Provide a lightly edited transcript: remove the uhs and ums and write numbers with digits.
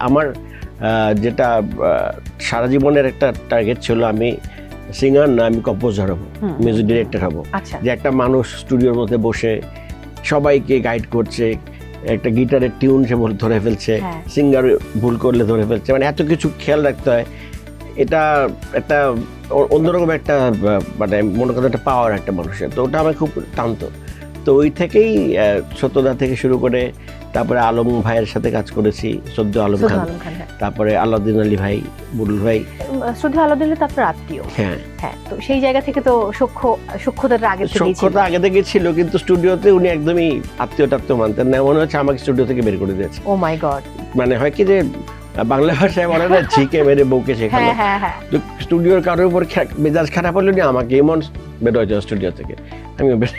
আমার যেটা সারা জীবনের একটা টার্গেট ছিল, আমি সিঙ্গার না, আমি কম্পোজার হব, মিউজিক ডিরেক্টর হব। যে একটা মানুষ স্টুডিওর মধ্যে বসে সবাইকে গাইড করছে, একটা গিটারের টিউন সে ধরে ফেলছে, সিঙ্গার ভুল করলে ধরে ফেলছে, মানে এত কিছু খেয়াল রাখতে হয়। এটা একটা অন্যরকম একটা মানে মনে করেন একটা পাওয়ার একটা মানুষের, তো ওটা আমার খুব টানতো। তো ওই থেকেই সত্যদা থেকে শুরু করে তারপরে আলম ভাইয়ের সাথে কাজ করেছি, সদ্য আলম খান, তারপরে আলাউদ্দিন আলী ভাই, বুলুল ভাই। সদ্য আলাউদ্দিন তো আপনার আত্মীয়। হ্যাঁ হ্যাঁ, তো সেই জায়গা থেকে তো সখ্যতাটা আগে থেকেই ছিল। সখ্যতা আগে থেকে ছিল, কিন্তু স্টুডিওতে উনি একদমই আত্মীয় টাত্মীয় মানতেন না। মনে হচ্ছে আমাকে স্টুডিও থেকে বের করে দিয়েছে। ও মাই গড। মানে হয় কি যে বাংলা ভাষায় বলে না, ঝিকে মেরে বউকে শেখানো। তো স্টুডিওর কারোর উপর মেজাজ খারাপ হলো না, আমাকে এমন বের হয়ে যাওয়া স্টুডিও থেকে, আমিও বের